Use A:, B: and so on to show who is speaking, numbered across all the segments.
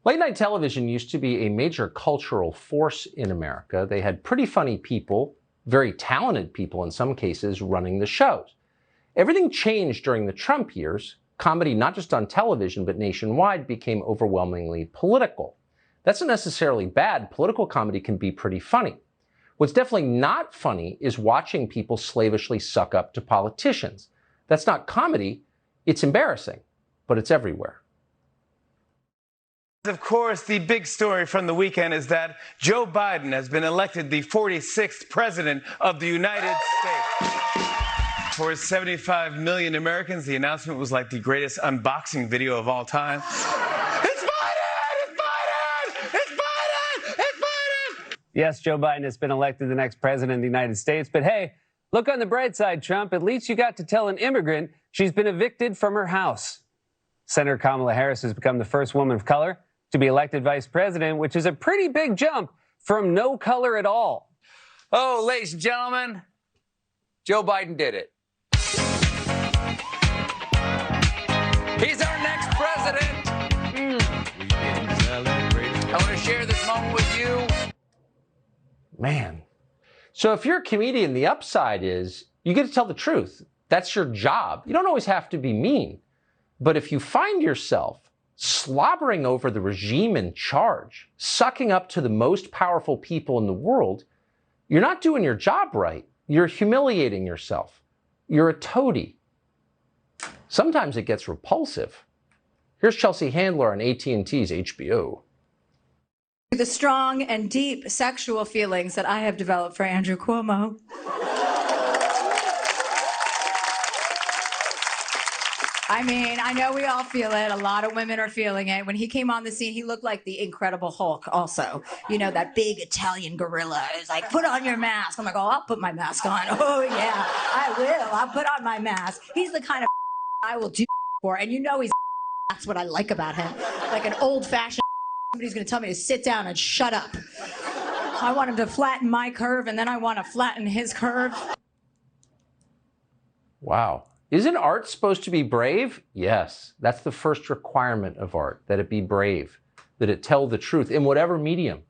A: Late night television used to be a major cultural force in America. They had pretty funny people, very talented people in some cases, running the shows. Everything changed during the Trump years. Comedy, not just on television, but nationwide, became overwhelmingly political. That's not necessarily bad. Political comedy can be pretty funny. What's definitely not funny is watching people slavishly suck up to politicians. That's not comedy. It's embarrassing, but it's everywhere.
B: Of course, the big story from the weekend is that Joe Biden has been elected the 46th president of the United States. For 75 million Americans, the announcement was like the greatest unboxing video of all time. It's Biden! It's Biden! It's Biden! It's Biden!
C: Yes, Joe Biden has been elected the next president of the United States. But hey, look on the bright side, Trump. At least you got to tell an immigrant she's been evicted from her house. Senator Kamala Harris has become the first woman of color to be elected vice president, which is a pretty big jump from no color at all.
D: Oh, ladies and gentlemen, Joe Biden did it. He's our next president. I want to share this moment with you.
A: Man. So if you're a comedian, the upside is you get to tell the truth. That's your job. You don't always have to be mean. But if you find yourself slobbering over the regime in charge, sucking up to the most powerful people in the world, you're not doing your job right. You're humiliating yourself. You're a toady. Sometimes it gets repulsive. Here's Chelsea Handler on AT&T's HBO.
E: The strong and deep sexual feelings that I have developed for Andrew Cuomo. I mean, I know we all feel it. A lot of women are feeling it. When he came on the scene, he looked like the Incredible Hulk also. You know, that big Italian gorilla is like, put on your mask. I'm like, oh, I'll put my mask on. Oh, yeah, I will. I'll put on my mask. He's the kind of I will do for. And you know that's what I like about him. Like an old-fashioned somebody's going to tell me to sit down and shut up. I want him to flatten my curve, and then I want to flatten his curve.
A: Wow. Isn't art supposed to be brave? Yes, that's the first requirement of art, that it be brave, that it tell the truth in whatever medium.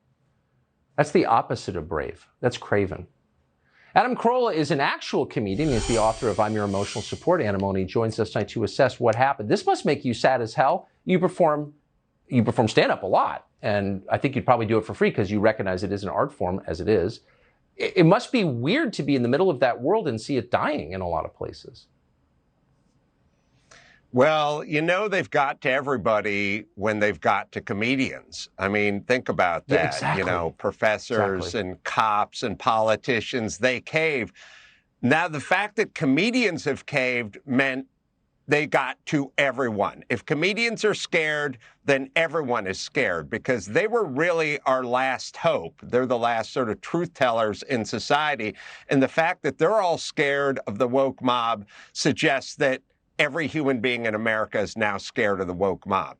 A: That's the opposite of brave. That's craven. Adam Carolla is an actual comedian. He's the author of I'm Your Emotional Support Animal, and he joins us tonight to assess what happened. This must make you sad as hell. You perform stand-up a lot, and I think you'd probably do it for free because you recognize it is an art form as it is. It must be weird to be in the middle of that world and see it dying in a lot of places.
F: Well, you know, they've got to everybody when they've got to comedians. I mean, think about that.
A: Yeah, exactly.
F: You know, professors and cops and politicians, they cave. Now, the fact that comedians have caved meant they got to everyone. If comedians are scared, then everyone is scared because they were really our last hope. They're the last sort of truth tellers in society. And the fact that they're all scared of the woke mob suggests that every human being in America is now scared of the woke mob.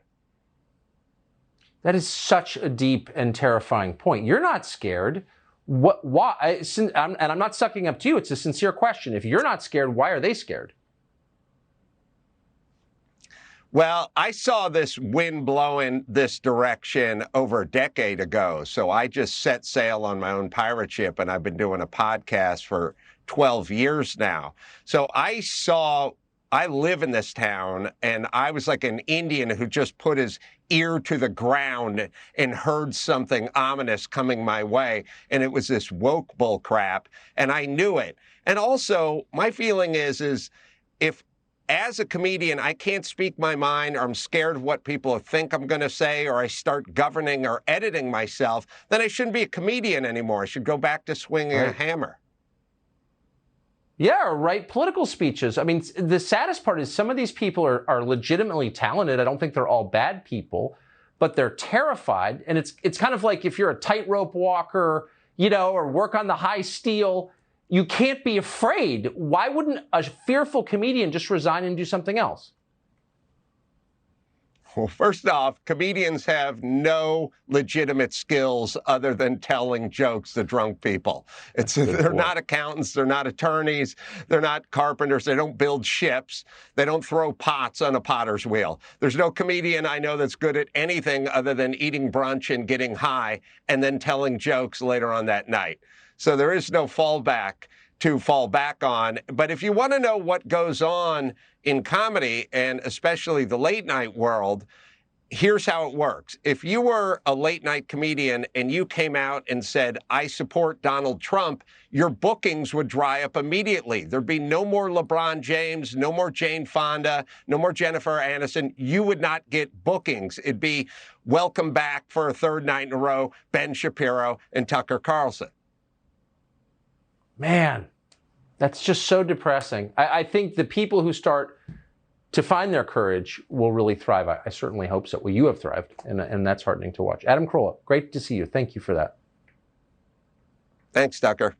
A: That is such a deep and terrifying point. You're not scared. Why? And I'm not sucking up to you. It's a sincere question. If you're not scared, why are they scared?
F: Well, I saw this wind blowing this direction over a decade ago. So I just set sail on my own pirate ship, and I've been doing a podcast for 12 years now. So I live in this town, and I was like an Indian who just put his ear to the ground and heard something ominous coming my way. And it was this woke bull crap, and I knew it. And also, my feeling is if as a comedian, I can't speak my mind, or I'm scared of what people think I'm going to say, or I start governing or editing myself, then I shouldn't be a comedian anymore. I should go back to swinging a hammer.
A: Yeah, or write political speeches. I mean, the saddest part is some of these people are legitimately talented. I don't think they're all bad people, but they're terrified. And it's kind of like if you're a tightrope walker, you know, or work on the high steel, you can't be afraid. Why wouldn't a fearful comedian just resign and do something else?
F: Well, first off, comedians have no legitimate skills other than telling jokes to drunk people. They're not accountants, they're not attorneys, they're not carpenters, they don't build ships, they don't throw pots on a potter's wheel. There's no comedian I know that's good at anything other than eating brunch and getting high and then telling jokes later on that night. So there is no fallback to fall back on. But if you want to know what goes on in comedy, and especially the late night world, here's how it works. If you were a late night comedian and you came out and said, I support Donald Trump, your bookings would dry up immediately. There'd be no more LeBron James, no more Jane Fonda, no more Jennifer Aniston. You would not get bookings. It'd be welcome back for a third night in a row, Ben Shapiro and Tucker Carlson.
A: Man, that's just so depressing. I think the people who start to find their courage will really thrive. I certainly hope so. Well, you have thrived, and that's heartening to watch. Adam Carolla, great to see you. Thank you for that.
F: Thanks, Tucker.